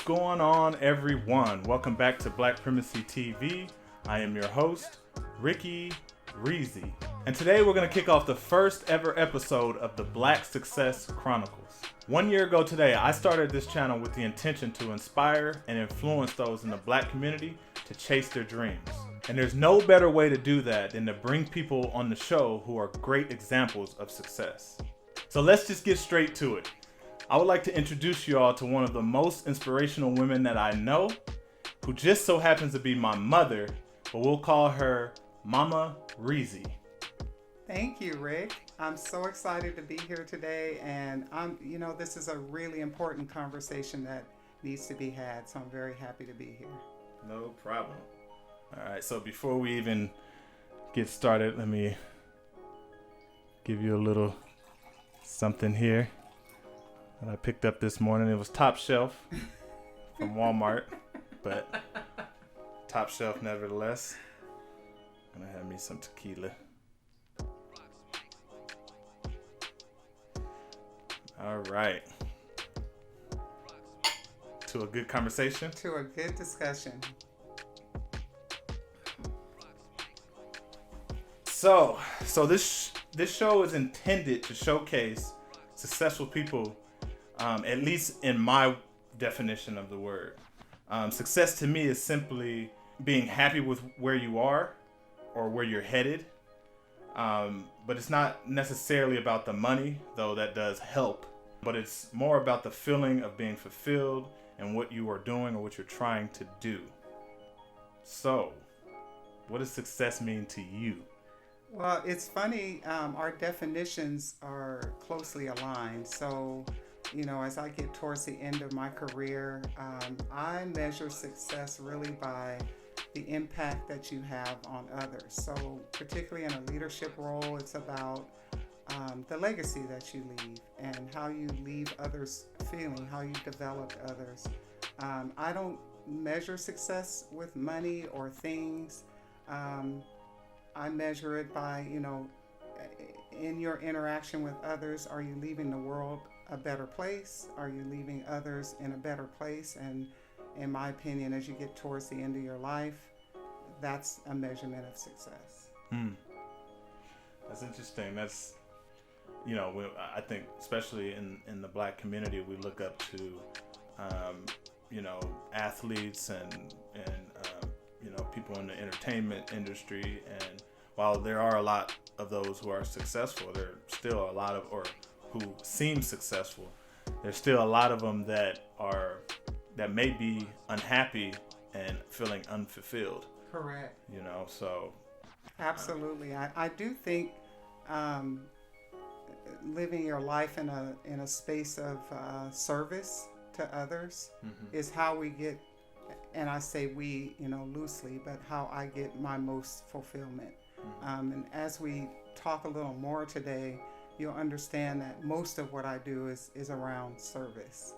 going on, everyone? Welcome back to Black Supremacy TV. I am your host, Ricky ReeezY. And today we're going to kick off the first ever episode of the Black Success Chronicles. 1 year ago today, I started this channel with the intention to inspire and influence those in the Black community to chase their dreams. And there's no better way to do that than to bring people on the show who are great examples of success. So let's just get straight to it. I would like to introduce you all to one of the most inspirational women that I know, who just so happens to be my mother, but we'll call her Momma ReeezY. Thank you, Rick. I'm so excited to be here today, and this is a really important conversation that needs to be had, so I'm very happy to be here. No problem. All right, so before we even get started, let me give you a little something here that I picked up this morning. It was top shelf from Walmart, but top shelf nevertheless. I'm gonna have me some tequila. All right. To a good conversation. To a good discussion. So this show is intended to showcase successful people, at least in my definition of the word. Success to me is simply being happy with where you are or where you're headed. But it's not necessarily about the money, though that does help. But it's more about the feeling of being fulfilled in what you are doing or what you're trying to do. So, what does success mean to you? Well, it's funny, our definitions are closely aligned. So, as I get towards the end of my career, I measure success really by the impact that you have on others. So, particularly in a leadership role, it's about the legacy that you leave and how you leave others feeling, how you develop others. I don't measure success with money or things. I measure it by, in your interaction with others, are you leaving the world a better place? Are you leaving others in a better place? And in my opinion, as you get towards the end of your life, that's a measurement of success. That's interesting. That's, I think especially in the Black community, we look up to, athletes and people in the entertainment industry, and while there are a lot of those who are successful, there are still a lot of, or who seem successful, there's still a lot of them that may be unhappy and feeling unfulfilled. Correct. So absolutely. I do think living your life in a space of service to others is how we get, and I say we, loosely, but how I get my most fulfillment. And as we talk a little more today, you'll understand that most of what I do is around service.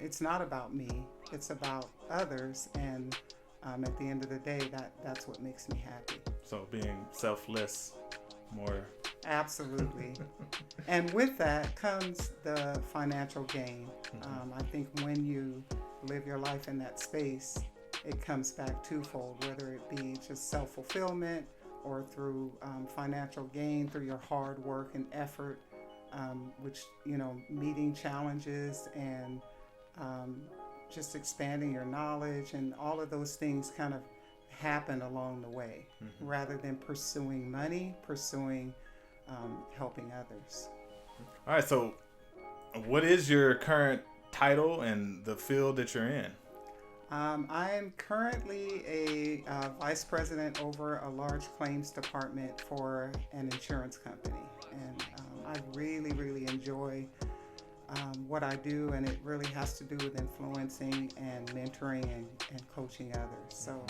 It's not about me, it's about others, and at the end of the day, that's what makes me happy. So being selfless, more. Absolutely. And with that comes the financial gain. I think when you live your life in that space, it comes back twofold, whether it be just self-fulfillment or through financial gain through your hard work and effort, which, meeting challenges and just expanding your knowledge, and all of those things kind of happen along the way, rather than pursuing money, helping others. All right, so what is your current title and the field that you're in? I am currently a vice president over a large claims department for an insurance company. And I really, really enjoy what I do, and it really has to do with influencing and mentoring and coaching others. So,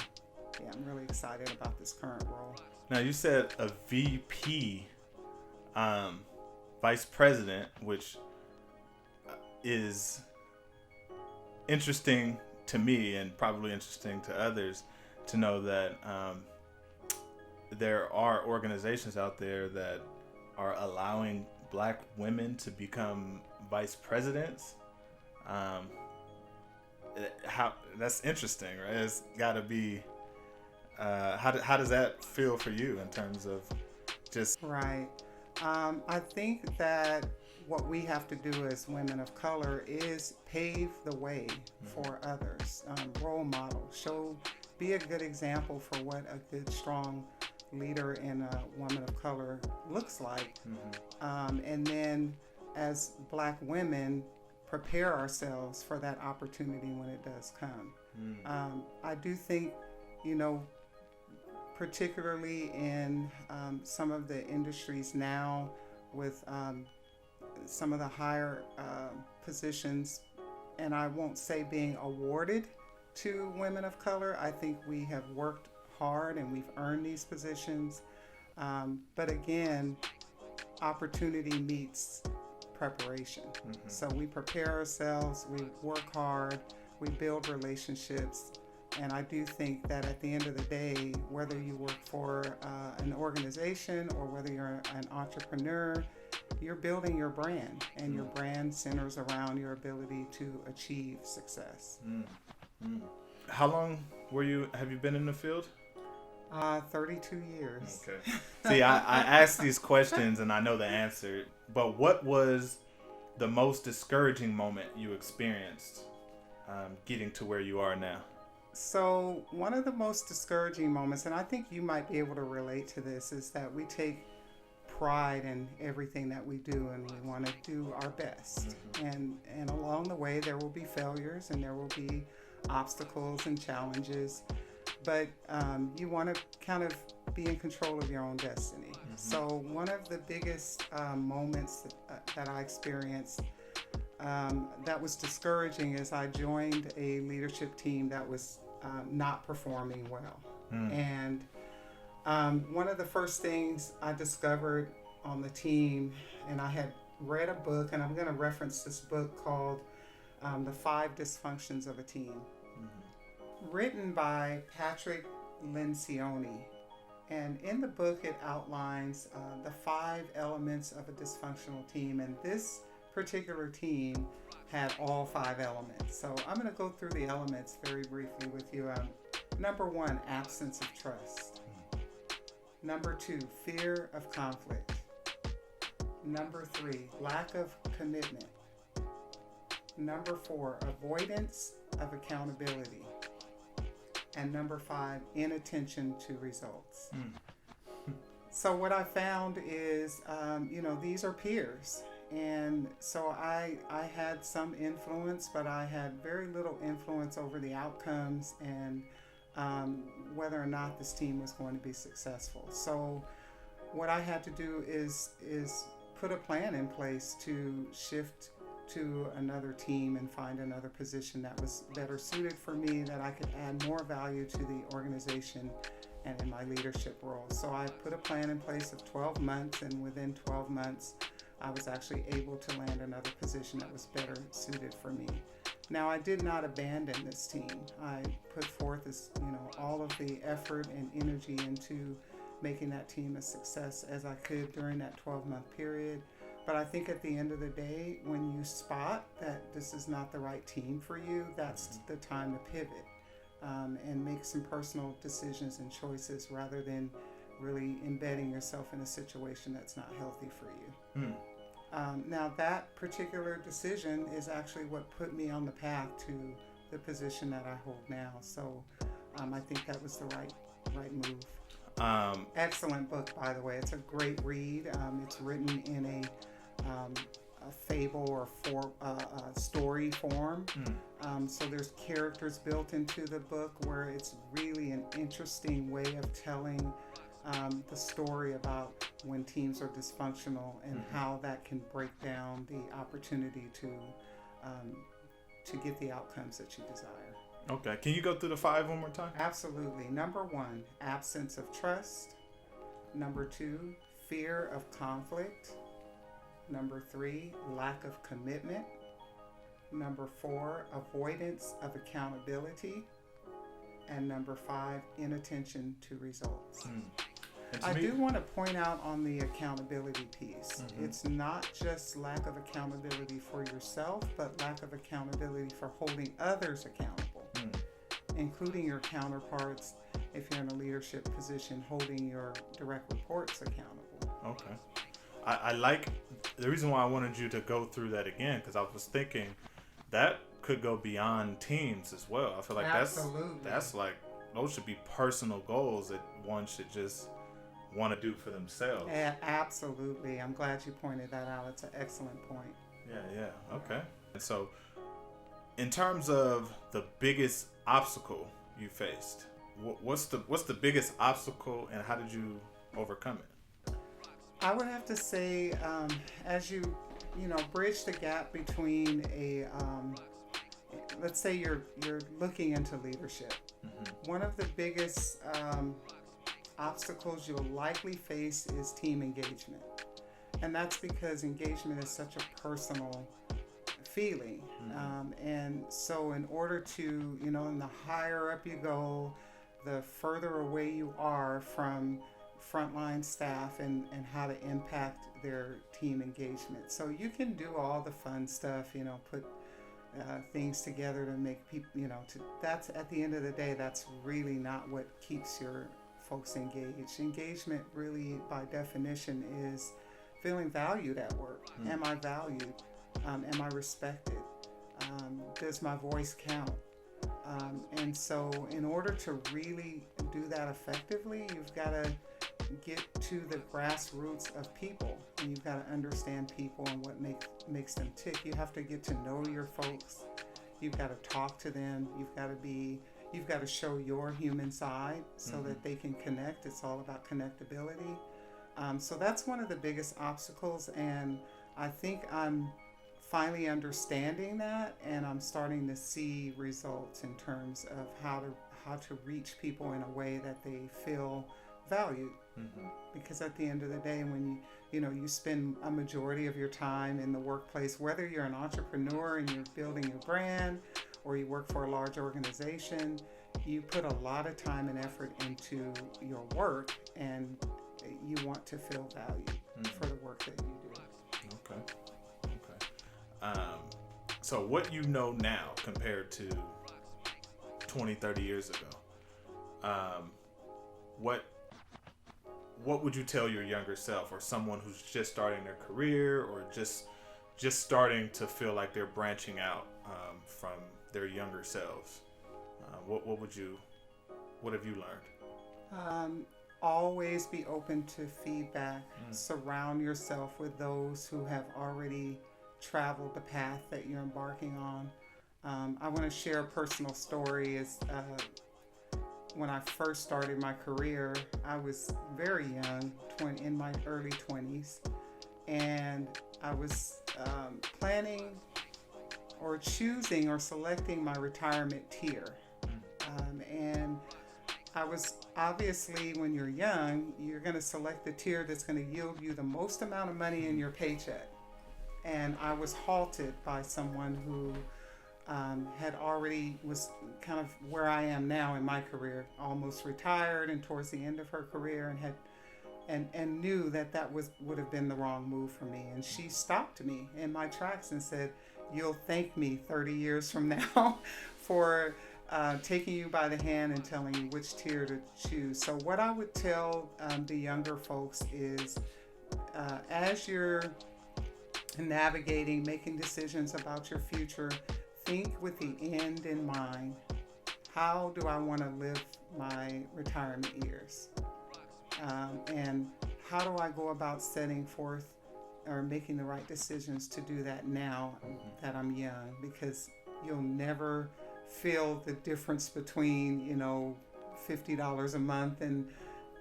yeah, I'm really excited about this current role. Now, you said a VP, vice president, which is interesting to me and probably interesting to others to know that there are organizations out there that are allowing Black women to become vice presidents. how that's interesting, right? It's got to be. How does that feel for you in terms of just Right. I think that what we have to do as women of color is pave the way for others. Role model, be a good example for what a good, strong leader and a woman of color looks like. And then as Black women, prepare ourselves for that opportunity when it does come. I do think, particularly in some of the industries now with some of the higher positions, and I won't say being awarded to women of color. I think we have worked hard and we've earned these positions. But again, opportunity meets preparation. So we prepare ourselves, we work hard, we build relationships. And I do think that at the end of the day, whether you work for an organization or whether you're an entrepreneur, you're building your brand, and your brand centers around your ability to achieve success. How long have you been in the field? 32 years. Okay. See, I asked these questions and I know the answer, but what was the most discouraging moment you experienced getting to where you are now? So one of the most discouraging moments, and I think you might be able to relate to this, is that we take pride in everything that we do and we want to do our best. And along the way there will be failures and there will be obstacles and challenges, but you want to kind of be in control of your own destiny. So one of the biggest moments that I experienced that was discouraging is I joined a leadership team that was not performing well. And one of the first things I discovered on the team, and I had read a book, and I'm going to reference this book called The 5 Dysfunctions of a Team, written by Patrick Lencioni. And in the book, it outlines the 5 elements of a dysfunctional team, and this particular team had all 5 elements. So I'm going to go through the elements very briefly with you. Number 1, absence of trust. Number 2, fear of conflict. Number 3, lack of commitment. Number 4, avoidance of accountability. And number 5, inattention to results. So what I found is, these are peers. And so I had some influence, but I had very little influence over the outcomes and whether or not this team was going to be successful. So what I had to do is put a plan in place to shift to another team and find another position that was better suited for me, that I could add more value to the organization and in my leadership role. So I put a plan in place of 12 months, and within 12 months, I was actually able to land another position that was better suited for me. Now, I did not abandon this team. I put forth all of the effort and energy into making that team a success as I could during that 12-month period. But I think at the end of the day, when you spot that this is not the right team for you, that's the time to pivot and make some personal decisions and choices rather than really embedding yourself in a situation that's not healthy for you. Now, that particular decision is actually what put me on the path to the position that I hold now. So I think that was the right move. Excellent book, by the way. It's a great read. It's written in a fable or story form. So there's characters built into the book where it's really an interesting way of telling the story about when teams are dysfunctional and how that can break down the opportunity to get the outcomes that you desire. Okay, can you go through the 5 one more time? Absolutely. Number 1, absence of trust. Number 2, fear of conflict. Number 3, lack of commitment. Number 4, avoidance of accountability. And number 5, inattention to results. I do want to point out on the accountability piece. Mm-hmm. It's not just lack of accountability for yourself, but lack of accountability for holding others accountable, including your counterparts. If you're in a leadership position, holding your direct reports accountable. Okay. I like the reason why I wanted you to go through that again, because I was thinking that could go beyond teams as well. I feel like that's like, those should be personal goals that one should just want to do for themselves. Yeah, absolutely. I'm glad you pointed that out. It's an excellent point. Yeah. Okay. And so, in terms of the biggest obstacle you faced, what's the biggest obstacle, and how did you overcome it? I would have to say, as you bridge the gap between let's say you're looking into leadership. Mm-hmm. One of the biggest obstacles you'll likely face is team engagement. And that's because engagement is such a personal feeling. Mm-hmm. And so in order to, and the higher up you go, the further away you are from frontline staff and how to impact their team engagement. So you can do all the fun stuff, put things together to make people, that's at the end of the day, that's really not what keeps your folks engaged. Engagement really, by definition, is feeling valued at work. Mm. Am I valued? Am I respected? Does my voice count? And so in order to really do that effectively, you've got to get to the grassroots of people, and you've got to understand people and what makes them tick. You have to get to know your folks. You've got to talk to them. You've got to show your human side so that they can connect. It's all about connectability. So that's one of the biggest obstacles, and I think I'm finally understanding that, and I'm starting to see results in terms of how to reach people in a way that they feel valued. Mm-hmm. Because at the end of the day, when you spend a majority of your time in the workplace, whether you're an entrepreneur and you're building your brand or you work for a large organization, you put a lot of time and effort into your work, and you want to feel valued for the work that you do. Okay. So what you know now compared to 20, 30 years ago, what would you tell your younger self, or someone who's just starting their career, or just starting to feel like they're branching out from their younger selves? What have you learned? Always be open to feedback. Surround yourself with those who have already traveled the path that you're embarking on. I want to share a personal story. When I first started my career, I was very young, in my early 20s, and I was planning or choosing or selecting my retirement tier. And I was, obviously, when you're young, you're going to select the tier that's going to yield you the most amount of money in your paycheck. And I was halted by someone who was kind of where I am now in my career, almost retired and towards the end of her career, and knew that would have been the wrong move for me. And she stopped me in my tracks and said, "You'll thank me 30 years from now for taking you by the hand and telling you which tier to choose." So what I would tell the younger folks is, as you're navigating, making decisions about your future, think with the end in mind. How do I want to live my retirement years? And how do I go about setting forth or making the right decisions to do that now that I'm young? Because you'll never feel the difference between, $50 a month and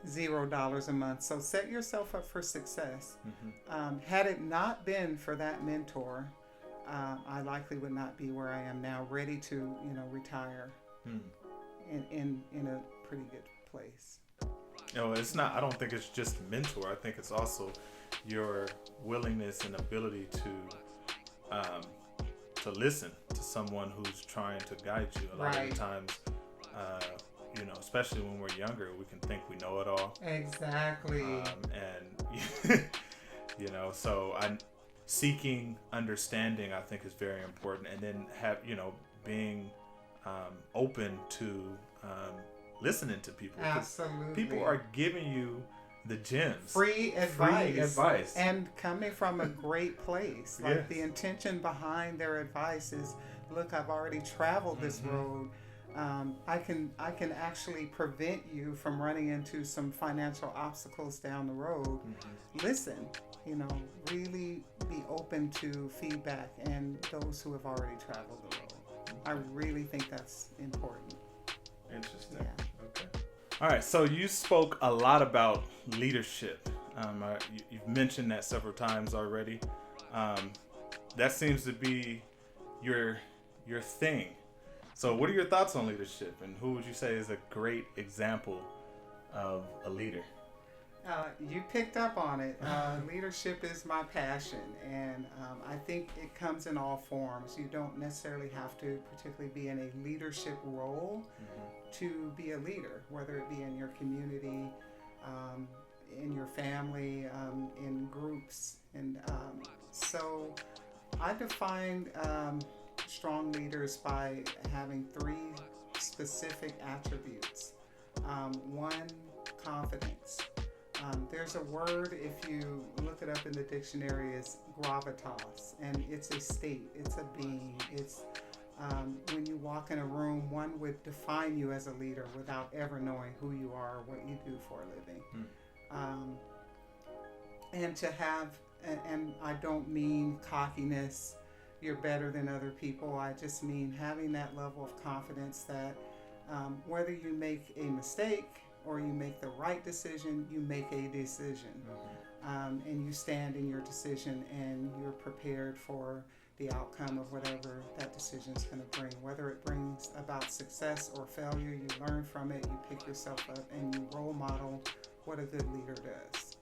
$0 a month. So set yourself up for success. Had it not been for that mentor, I likely would not be where I am now, ready to, retire in a pretty good place. It's not. I don't think it's just mentor. I think it's also your willingness and ability to listen to someone who's trying to guide you. A lot of the times, you know, especially when we're younger, we can think we know it all. Exactly. And you know, so seeking understanding, I think, is very important, and then being open to listening to people. Absolutely. People are giving you the gems. Free advice. Free And coming from a great place. Like Yes. the intention behind their advice is, look, I've already traveled this road. I can actually prevent you from running into some financial obstacles down the road. Listen, you know, really be open to feedback and those who have already traveled the road. I really think that's important. Interesting. Yeah. Okay. All right. So you spoke a lot about leadership. You've mentioned that several times already. That seems to be your thing. So what are your thoughts on leadership, and who would you say is a great example of a leader? You picked up on it. Leadership is my passion, and I think it comes in all forms. You don't necessarily have to particularly be in a leadership role to be a leader, whether it be in your community, in your family, in groups. And so I define strong leaders by having 3 specific attributes. One, confidence. There's a word, if you look it up in the dictionary, is gravitas, and it's a state, it's a being. It's when you walk in a room, one would define you as a leader without ever knowing who you are or what you do for a living. And to have, and I don't mean cockiness, you're better than other people. I just mean having that level of confidence that whether you make a mistake or you make the right decision, you make a decision. And you stand in your decision, and you're prepared for the outcome of whatever that decision is going to bring. Whether it brings about success or failure, you learn from it, you pick yourself up, and you role model what a good leader does.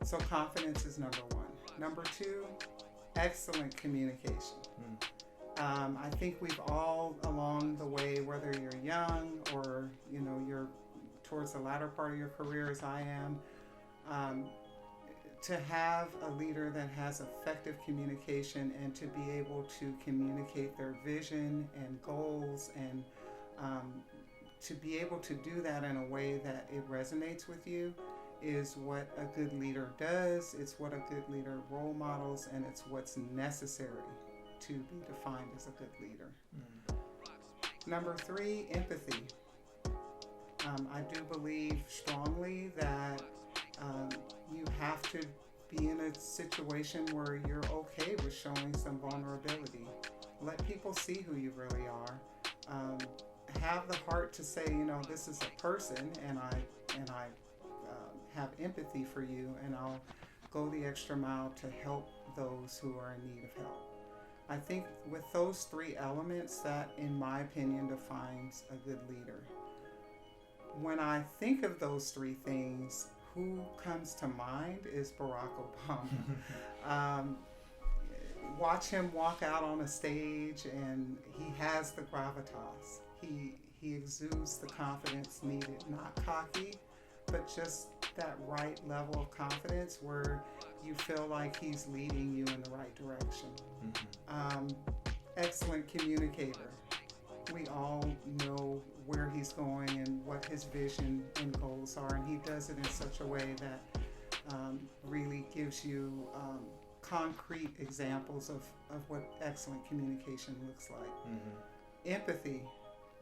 So confidence is number 1. Number 2, excellent communication. I think we've all along the way, whether you're young or you're towards the latter part of your career as I am, to have a leader that has effective communication and to be able to communicate their vision and goals, and to be able to do that in a way that it resonates with you, is what a good leader does. It's what a good leader role models, and it's what's necessary to be defined as a good leader. Number 3, empathy. I do believe strongly that you have to be in a situation where you're okay with showing some vulnerability. Let people see who you really are. Have the heart to say, this is a person, and I have empathy for you, and I'll go the extra mile to help those who are in need of help. I think with those 3 elements, that, in my opinion, defines a good leader. When I think of those 3 things, who comes to mind is Barack Obama. Watch him walk out on a stage, and he has the gravitas. He exudes the confidence needed, not cocky, but just that right level of confidence where you feel like he's leading you in the right direction. Excellent communicator. We all know where he's going and what his vision and goals are, and he does it in such a way that really gives you concrete examples of what excellent communication looks like. Empathy.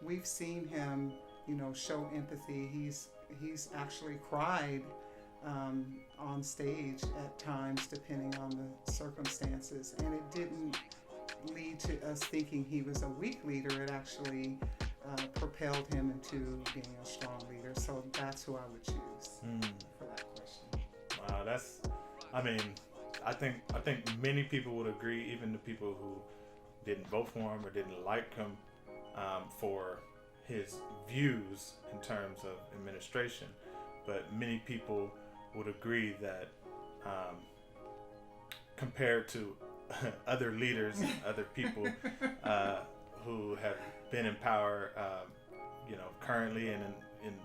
We've seen him, show empathy. He's actually cried on stage at times, depending on the circumstances, and it didn't lead to us thinking he was a weak leader. It actually propelled him into being a strong leader. So that's who I would choose for that question. Wow, I think many people would agree, even the people who didn't vote for him or didn't like him for his views in terms of administration. But many people would agree that compared to other leaders, other people who have been in power, currently and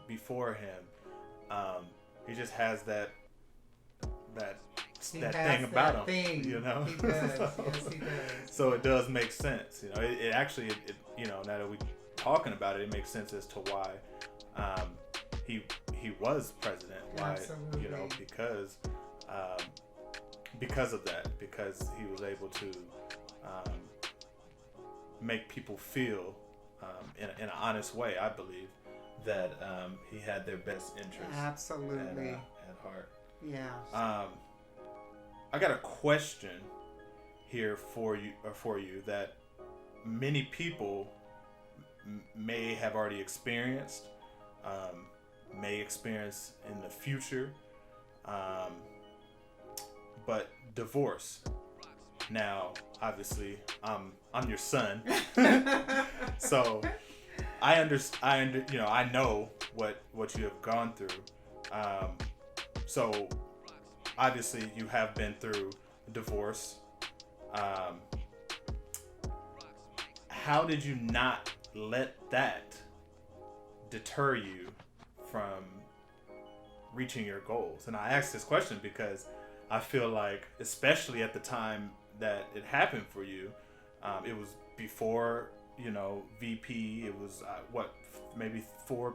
before him, he just has that He that has thing about him, thing. you know. He does. Yes, he does. So it does make sense, you know. It actually, you know, now that we talking about it, it makes sense as to why he was president. Why, Absolutely. you know, because of that, because he was able to make people feel in an honest way. I believe that he had their best interests Absolutely at heart. Yeah. I got a question here for you that many people may have already experienced, may experience in the future, but divorce. Now, obviously, I'm your son, so I you know, I know what you have gone through. So obviously you have been through divorce. How did you not let that deter you from reaching your goals? And I ask this question because I feel like, especially at the time that it happened for you, it was before, you know, VP. It was maybe 4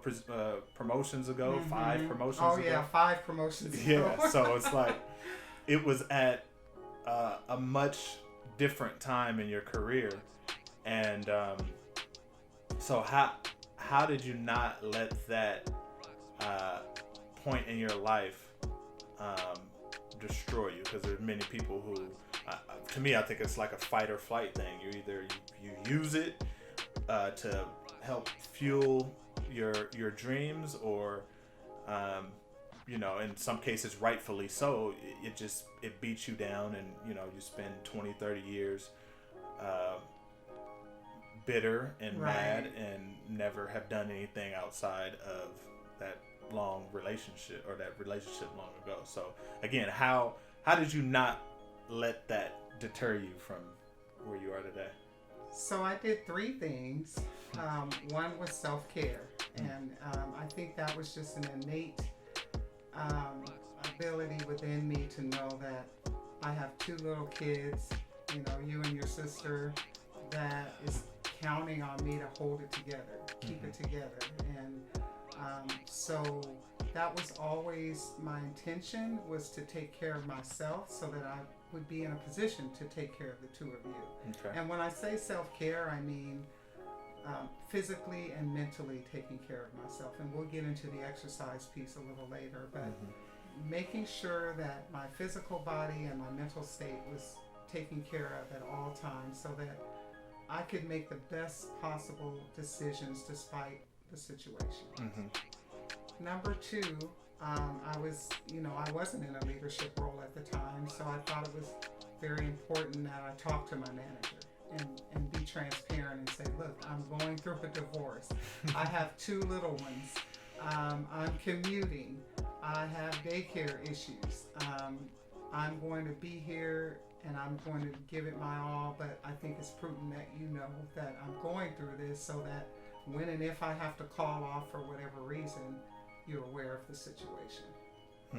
promotions ago, Mm-hmm. 5 promotions ago. ago. Oh yeah, 5 promotions ago. Yeah, so it's like it was at a much different time in your career, and so how did you not let that point in your life destroy you? Because there's many people who, to me, I think it's like a fight or flight thing. You use it to help fuel your dreams, or you know, in some cases rightfully so, it beats you down, and you know, you spend 20-30 years bitter and Right. mad and never have done anything outside of that long relationship, or that relationship long ago. So again, how did you not let that deter you from where you are today? So I did 3 things. One was self-care, and I think that was just an innate ability within me to know that I have 2 little kids, you know, you and your sister, that is counting on me to hold it together, keep it together. And so that was always my intention, was to take care of myself so that I would be in a position to take care of the 2 of you. Okay. And when I say self-care, I mean physically and mentally taking care of myself. And we'll get into the exercise piece a little later, but making sure that my physical body and my mental state was taken care of at all times, so that I could make the best possible decisions despite the situation. Number 2, I wasn't in a leadership role at the time, so I thought it was very important that I talk to my manager and be transparent and say, look, I'm going through a divorce. I have 2 little ones. I'm commuting. I have daycare issues. I'm going to be here and I'm going to give it my all, but I think it's prudent that you know that I'm going through this, so that when and if I have to call off for whatever reason, you're aware of the situation.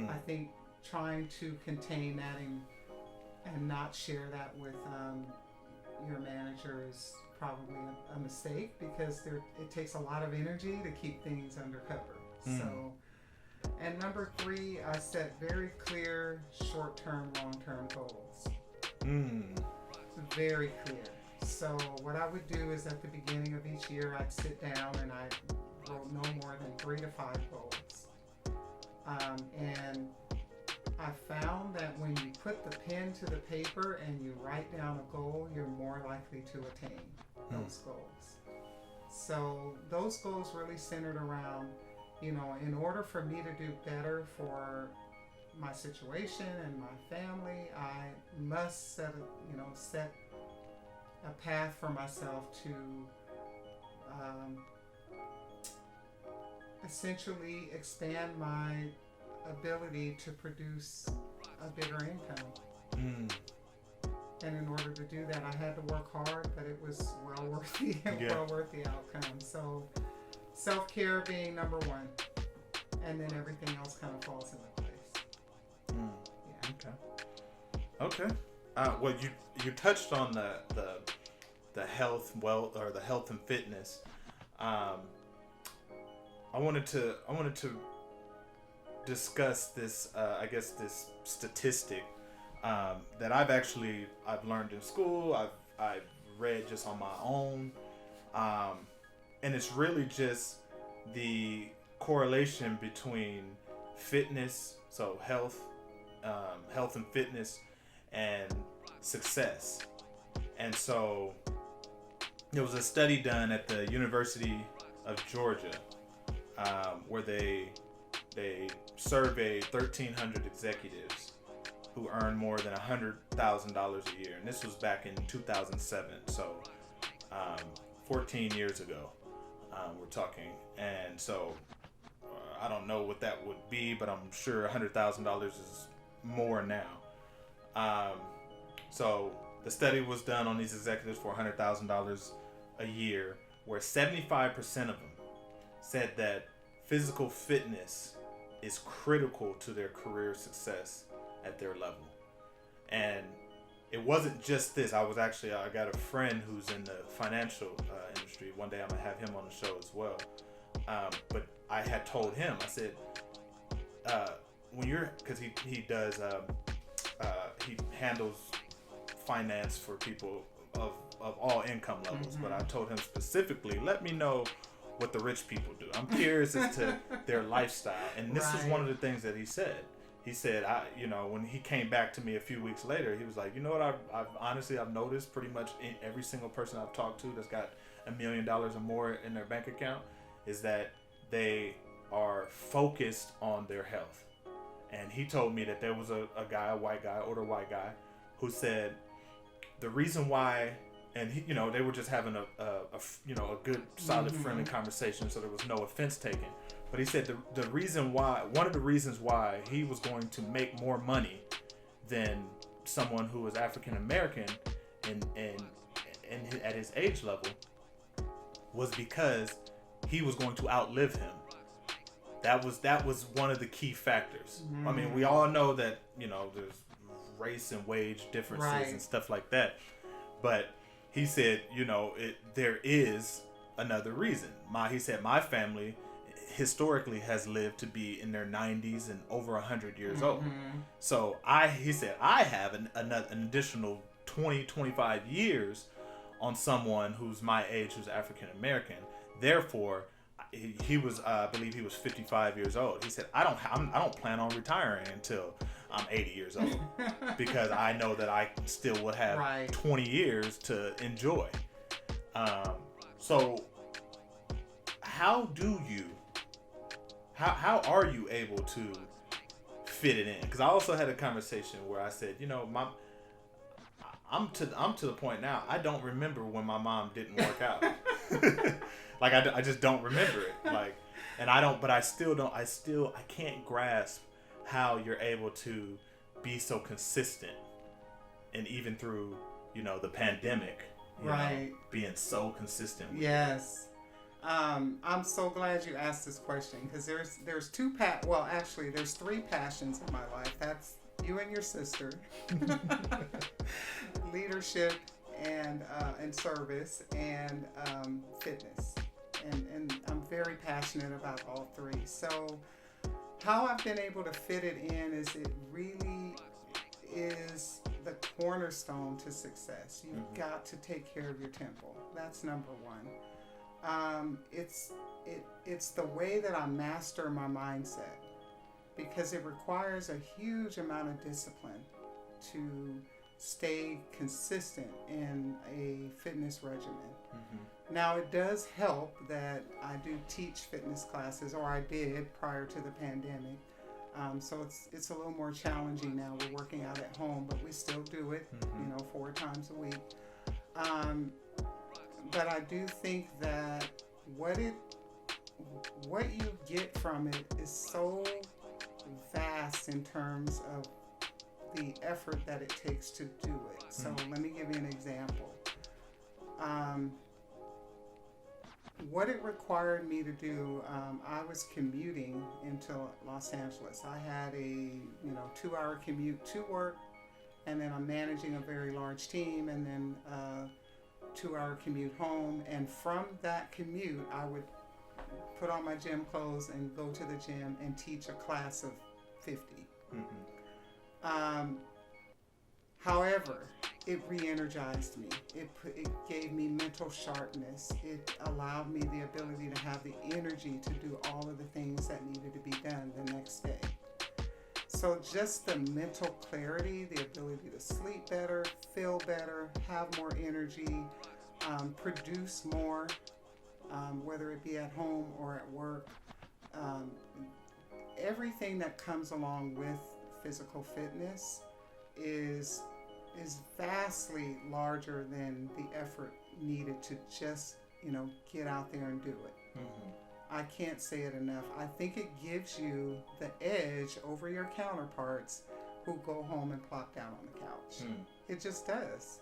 I think trying to contain that and not share that with your manager is probably a mistake, because it takes a lot of energy to keep things undercover. So, and number 3, I set very clear short-term, long-term goals. Very clear. So what I would do is, at the beginning of each year, I'd sit down and I wrote no more than 3 to 5 goals. And I found that when you put the pen to the paper and you write down a goal, you're more likely to attain those goals. So those goals really centered around, you know, in order for me to do better for my situation and my family, I must set a path for myself to essentially expand my ability to produce a bigger income. And in order to do that, I had to work hard, but it was well worth the outcome. self-care being number one, and then everything else kind of falls into place. Yeah. Okay. Well, you touched on the health, or the health and fitness. I wanted to discuss this. I guess this statistic that I've learned in school. I've read just on my own, and it's really just the correlation between fitness, so health and fitness, and success. And so there was a study done at the University of Georgia where they surveyed 1,300 executives who earn more than $100,000 a year, and this was back in 2007, so 14 years ago we're talking. And so I don't know what that would be, but I'm sure $100,000 is more now. So the study was done on these executives for $100,000 a year, where 75% of them said that physical fitness is critical to their career success at their level. And it wasn't just this. I got a friend who's in the financial industry. One day I'm gonna have him on the show as well. But I had told him, I said, because he does, he handles finance for people of all income levels. Mm-hmm. But I told him specifically, let me know what the rich people do. I'm curious as to their lifestyle. And this is one of the things that he said. He said, when he came back to me a few weeks later, he was like, you know what, I've noticed pretty much in every single person I've talked to that's got $1 million or more in their bank account is that they are focused on their health. And he told me that there was a guy, older white guy, who said the reason why, and he, they were just having a good, solid, friendly conversation, so there was no offense taken. But he said one of the reasons why he was going to make more money than someone who was African American and at his age level was because he was going to outlive him. That was one of the key factors. I mean, we all know that, there's race and wage differences and stuff like that. But he said, there is another reason. He said my family historically has lived to be in their 90s and over 100 years old. So he said I have an additional 20-25 years on someone who's my age, who's African American. Therefore, he was, I believe he was 55 years old. He said, I don't plan on retiring until I'm 80 years old because I know that I still will have 20 years to enjoy. So how are you able to fit it in? Because I also had a conversation where I said, I'm to the point now, I don't remember when my mom didn't work out. Like I just don't remember it. I can't grasp how you're able to be so consistent, and even through, the pandemic, being so consistent. Yes. I'm so glad you asked this question, because there's there's three passions in my life. That's you and your sister, leadership and service, and fitness. And I'm very passionate about all three. So how I've been able to fit it in is it really is the cornerstone to success. You've got to take care of your temple. That's number one. It's the way that I master my mindset, because it requires a huge amount of discipline to stay consistent in a fitness regimen. Now, it does help that I do teach fitness classes, or I did prior to the pandemic. So it's a little more challenging now. We're working out at home, but we still do it, 4 times a week. But I do think that what you get from it is so vast in terms of the effort that it takes to do it. So let me give you an example. what it required me to do, I was commuting into Los Angeles. I had a 2-hour commute to work, and then I'm managing a very large team, and then a 2-hour commute home. And from that commute, I would put on my gym clothes and go to the gym and teach a class of 50. However, it re-energized me. It gave me mental sharpness. It allowed me the ability to have the energy to do all of the things that needed to be done the next day. So just the mental clarity, the ability to sleep better, feel better, have more energy, produce more, whether it be at home or at work. Everything that comes along with physical fitness is vastly larger than the effort needed to just, get out there and do it. I can't say it enough. I think it gives you the edge over your counterparts who go home and plop down on the couch. It just does.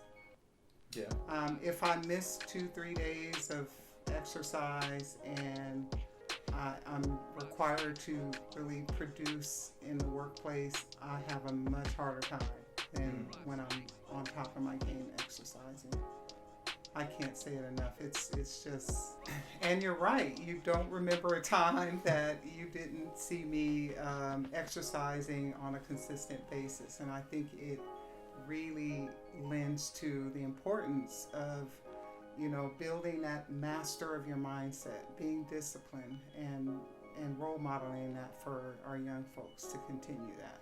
Yeah. If I miss 2-3 days of exercise and I'm required to really produce in the workplace, I have a much harder time than when I'm on top of my game exercising. I can't say it enough. It's just, and you're right. You don't remember a time that you didn't see me exercising on a consistent basis. And I think it really lends to the importance of, building that master of your mindset, being disciplined, and role modeling that for our young folks to continue that.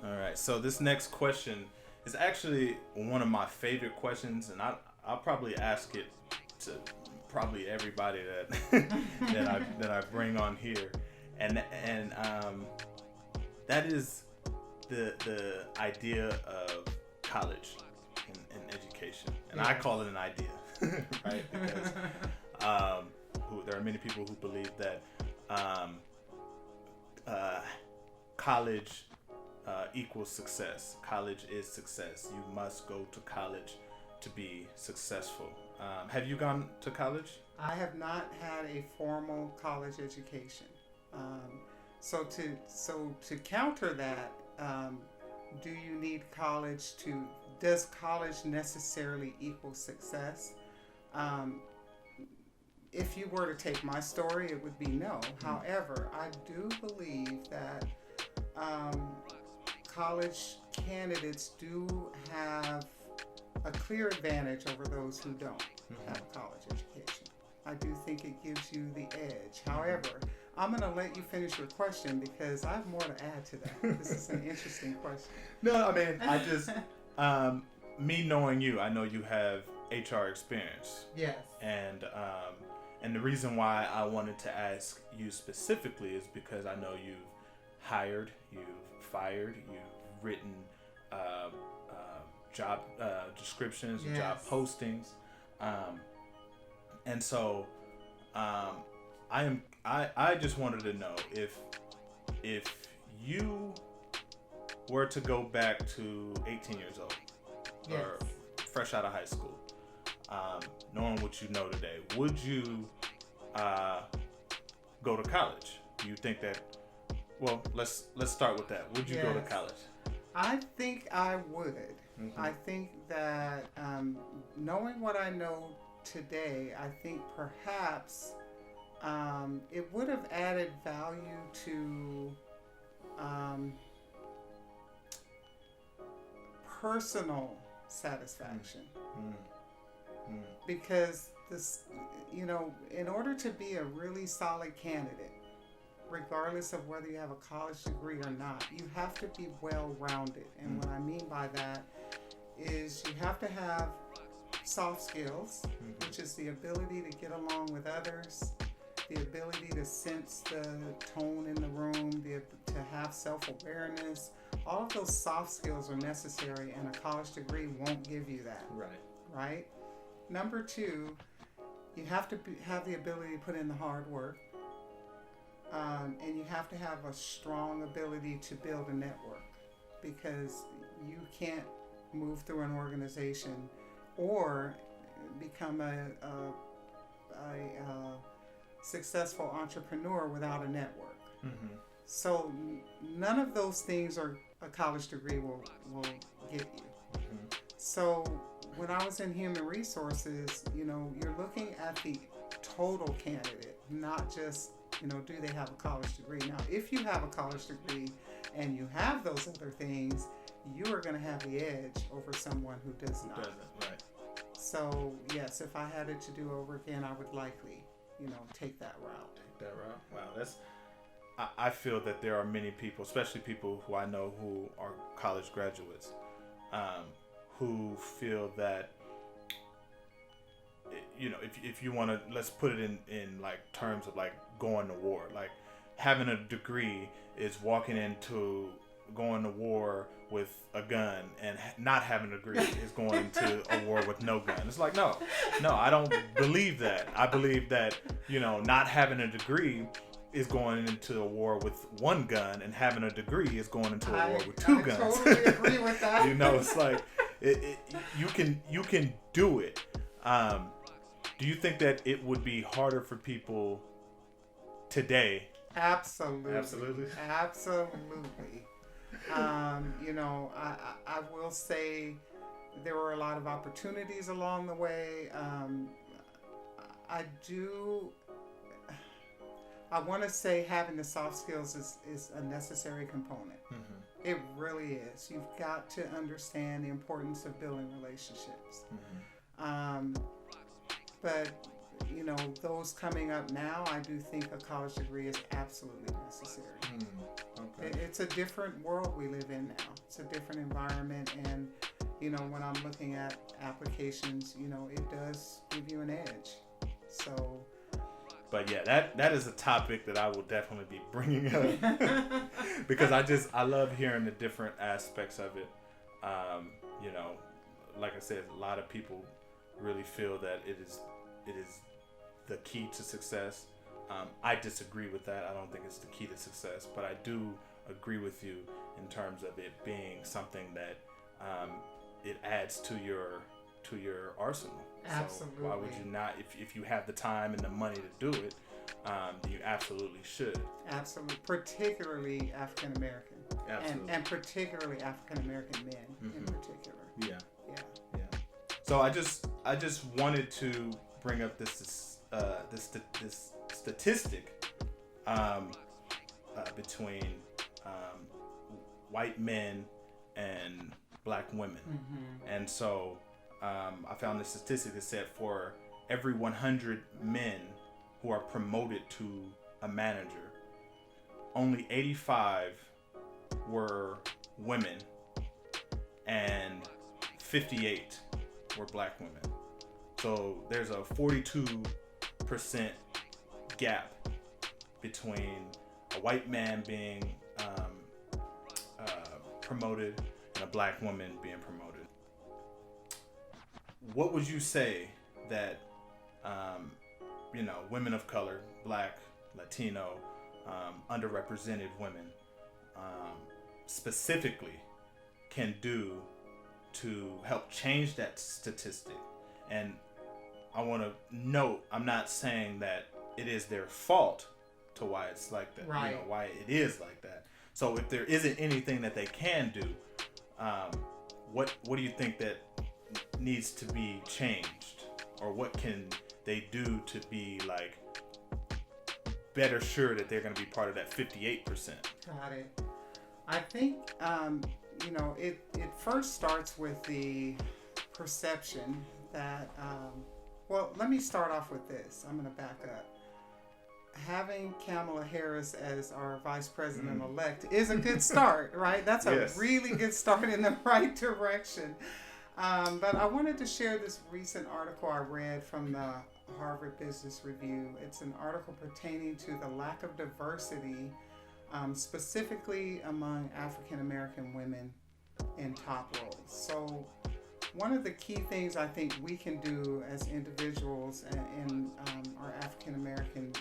All right. So this next question is actually one of my favorite questions, and I'll probably ask it to probably everybody that I bring on here, and that is the idea of college and education, and I call it an idea, right? Because there are many people who believe that college equals success. College is success. You must go to college to be successful. Have you gone to college? I have not had a formal college education. So to counter that, do you need college does college necessarily equal success? If you were to take my story, it would be no. However, I do believe that college candidates do have a clear advantage over those who don't have a college education. I do think it gives you the edge. However, I'm going to let you finish your question because I have more to add to that. This is an interesting question. No, I mean, I just, me knowing you, I know you have HR experience. Yes. And the reason why I wanted to ask you specifically is because I know you've hired, you've fired, you've written job descriptions, yes, job postings, and so I just wanted to know if you were to go back to 18 years old, yes, or fresh out of high school, knowing what you know today, would you go to college? Do you think that? Well, let's start with that. Would you go to college? I think I would. Mm-hmm. I think that knowing what I know today, I think perhaps it would have added value to personal satisfaction. Mm-hmm. Because this, in order to be a really solid candidate, regardless of whether you have a college degree or not, you have to be well-rounded. And what I mean by that is you have to have soft skills, which is the ability to get along with others, the ability to sense the tone in the room, to have self-awareness. All of those soft skills are necessary, and a college degree won't give you that. Right? Number two, you have to have the ability to put in the hard work. And you have to have a strong ability to build a network, because you can't move through an organization or become a successful entrepreneur without a network. Mm-hmm. So none of those things are a college degree will get you. Mm-hmm. So when I was in human resources, you're looking at the total candidate, not just, do they have a college degree? Now, if you have a college degree and you have those other things, you are going to have the edge over someone who does not. Doesn't, right. So yes, if I had it to do over again, I would likely, take that route. Take that route. Wow, I feel that there are many people, especially people who I know who are college graduates, who feel that, if you want to, let's put it in like terms of like going to war, like having a degree is walking into going to war with a gun, and not having a degree is going to a war with no gun. It's like, no, I don't believe that. I believe that, not having a degree is going into a war with one gun, and having a degree is going into a war with two guns. I totally agree with that. It's like, you can do it. Do you think that it would be harder for people today? Absolutely. Absolutely. I will say there were a lot of opportunities along the way. I want to say having the soft skills is a necessary component. Mm-hmm. It really is. You've got to understand the importance of building relationships. Mm-hmm. But those coming up now, I do think a college degree is absolutely necessary. Okay. It's a different world we live in now. It's a different environment, and when I'm looking at applications, it does give you an edge. So. But yeah, that is a topic that I will definitely be bringing up because I love hearing the different aspects of it. Like I said, a lot of people really feel that it is the key to success. I disagree with that. I don't think it's the key to success, but I do agree with you in terms of it being something that it adds to your arsenal. Absolutely. So why would you not, if you have the time and the money to do it, you absolutely should. Absolutely, particularly African American. Absolutely. And particularly African American men in particular. Yeah. So I just wanted to bring up this statistic between white men and black women. Mm-hmm. And so I found this statistic that said for every 100 men who are promoted to a manager, only 85 were women and 58 were black women. So there's a 42% gap between a white man being promoted and a black woman being promoted. What would you say that women of color, black, Latino, underrepresented women specifically can do to help change that statistic? And I want to note, I'm not saying that it is their fault to why it's like that, right. Why it is like that. So if there isn't anything that they can do, what do you think that needs to be changed, or what can they do to be like better sure that they're going to be part of that 58%? Got it. I think it first starts with the perception that let me start off with this. I'm going to back up. Having Kamala Harris as our vice president-elect is a good start, right? That's a really good start in the right direction. But I wanted to share this recent article I read from the Harvard Business Review. It's an article pertaining to the lack of diversity, specifically among African American women in top roles. So one of the key things I think we can do as individuals in our African American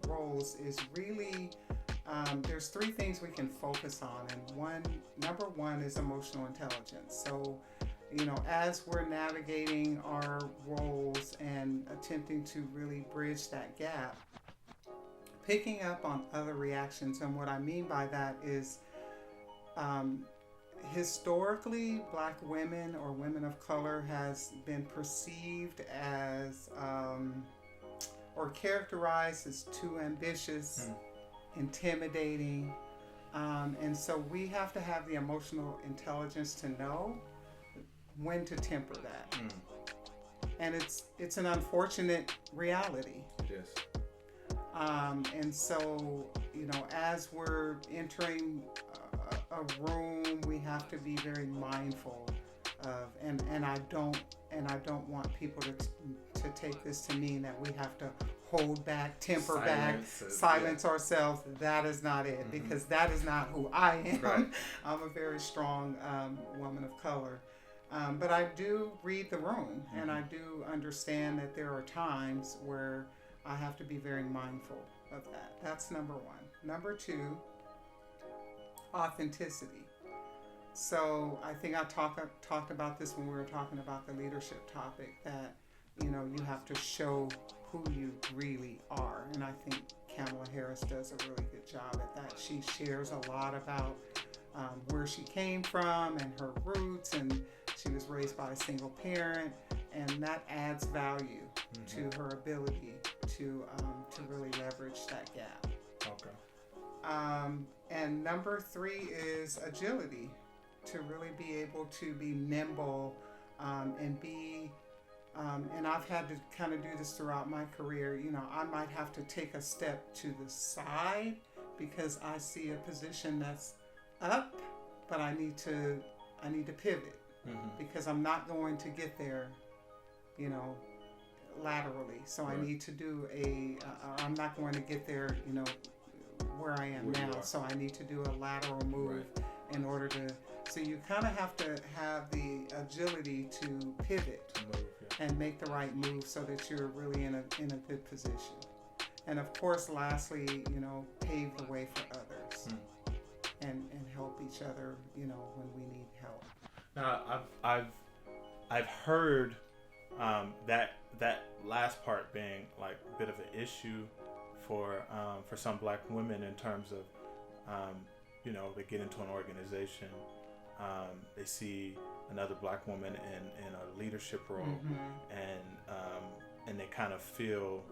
roles is really, there's three things we can focus on. And number one is emotional intelligence. So, as we're navigating our roles and attempting to really bridge that gap, picking up on other reactions. And what I mean by that is, historically, Black women or women of color has been perceived as or characterized as too ambitious, intimidating. And so we have to have the emotional intelligence to know when to temper that. And it's an unfortunate reality. Yes. And so, as we're entering a room, we have to be very mindful of, and I don't want people to take this to mean that we have to hold back, temper back, silence ourselves. That is not it, because that is not who I am. Right. I'm a very strong woman of color. But I do read the room, and I do understand that there are times where I have to be very mindful of that. That's number one. Number two, authenticity. So I think I talked about this when we were talking about the leadership topic, that you have to show who you really are. And I think Kamala Harris does a really good job at that. She shares a lot about where she came from and her roots, and she was raised by a single parent, and that adds value to her ability to really leverage that gap. Okay. And number three is agility, to really be able to be nimble and be, and I've had to kind of do this throughout my career. I might have to take a step to the side because I see a position that's up, but I need to pivot because I'm not going to get there, laterally. So right. I need to do I'm not going to get there, where I am now. So I need to do a lateral move in order to. So you kind of have to have the agility to pivot and make the right move so that you're really in a good position. And of course, lastly, pave the way for others and help each other, when we need help. Now, I've heard that last part being like a bit of an issue for some Black women in terms of they get into an organization, they see another Black woman in a leadership role, and they kind of feel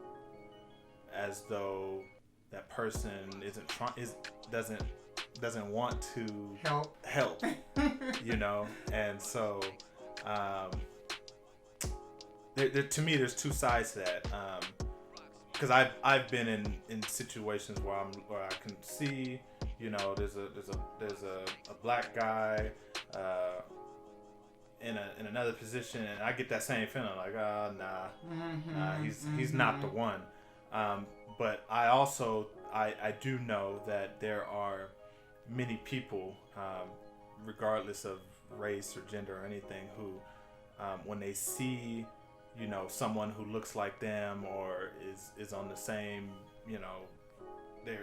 as though that person doesn't want to help, and so to me there's two sides to that, because I've been in situations where I can see there's a Black guy in another position, and I get that same feeling like he's not the one, but I also I do know that there are many people, regardless of race or gender or anything, who when they see someone who looks like them or is on the same,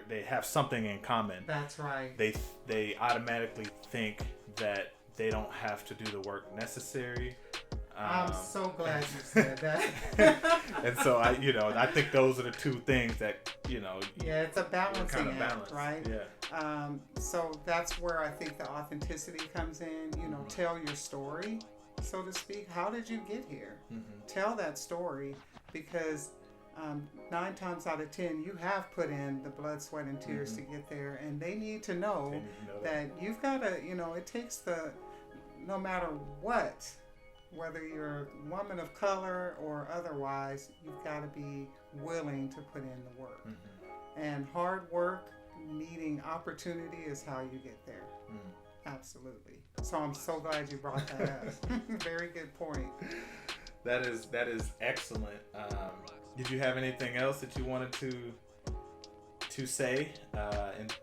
they have something in common. That's right. They automatically think that they don't have to do the work necessary. I'm so glad you said that. And so I think those are the two things that Yeah, it's a balancing act, right? Yeah. So that's where I think the authenticity comes in. Tell your story, so to speak. How did you get here? Tell that story, because 9 times out of 10 you have put in the blood, sweat, and tears to get there, and they need to know that you've got to, it takes no matter what, whether you're a woman of color or otherwise, you've got to be willing to put in the work. And hard work, needing opportunity is how you get there. Absolutely. So I'm so glad you brought that up. Very good point. That is excellent. Did you have anything else that you wanted to say? And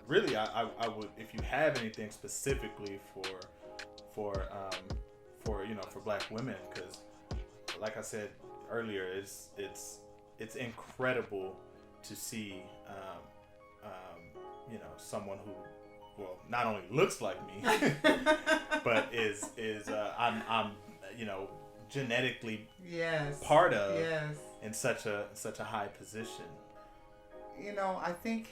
really, I would, if you have anything specifically for Black women, because like I said earlier, it's incredible to see someone who well, not only looks like me, but is I'm genetically part of in such a high position. I think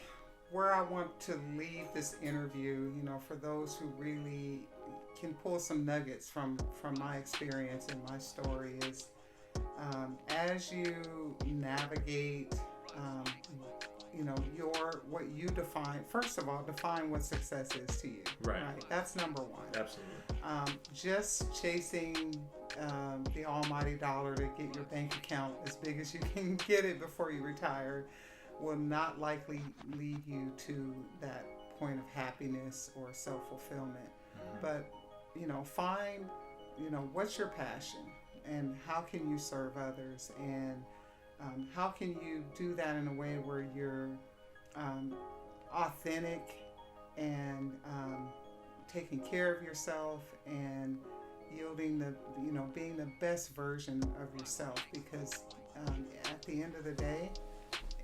where I want to leave this interview, for those who really can pull some nuggets from my experience and my story is, as you navigate, what you define. First of all, define what success is to you. Right. That's number one. Absolutely. Just chasing the almighty dollar to get your bank account as big as you can get it before you retire will not likely lead you to that point of happiness or self-fulfillment. Mm-hmm. But, find, what's your passion and how can you serve others, and how can you do that in a way where you're authentic and taking care of yourself and yielding being the best version of yourself, because at the end of the day,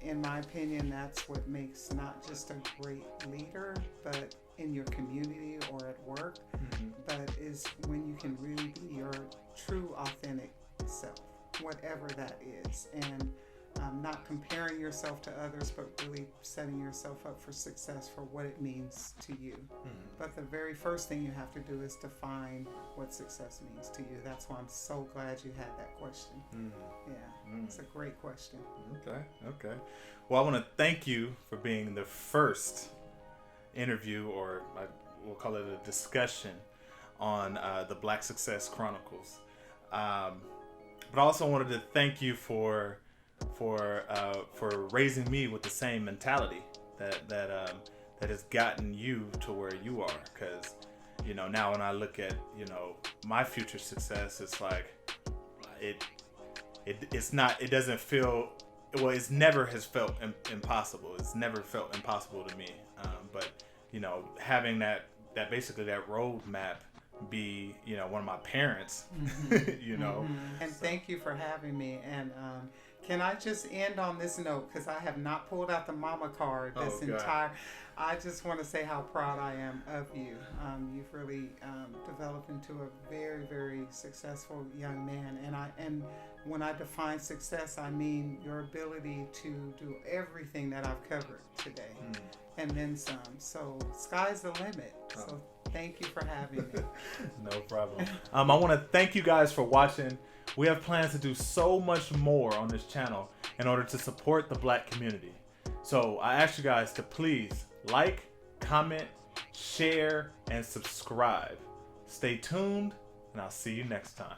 in my opinion, that's what makes not just a great leader, but in your community or at work, mm-hmm. but is when you can really be your true authentic self, whatever that is, and not comparing yourself to others, but really setting yourself up for success for what it means to you. Mm-hmm. But the very first thing you have to do is define what success means to you. That's why I'm so glad you had that question. Mm-hmm. Yeah, mm-hmm. It's a great question. Okay. Well, I want to thank you for being the first interview, or we'll call it a discussion, on the Black Success Chronicles. But I also wanted to thank you for raising me with the same mentality that has gotten you to where you are. Because now when I look at my future success, it's like it doesn't feel, well, it's never has felt impossible. It's never felt impossible to me. But having that basically that roadmap be one of my parents. Mm-hmm. Mm-hmm. And so. Thank you for having me. And can I just end on this note, because I have not pulled out the mama card I just want to say how proud I am of you. You've really developed into a very, very successful young man, and when I define success, I mean your ability to do everything that I've covered today, and then some. So sky's the limit. So thank you for having me. No problem. I want to thank you guys for watching. We have plans to do so much more on this channel in order to support the Black community. So I ask you guys to please like, comment, share, and subscribe. Stay tuned, and I'll see you next time.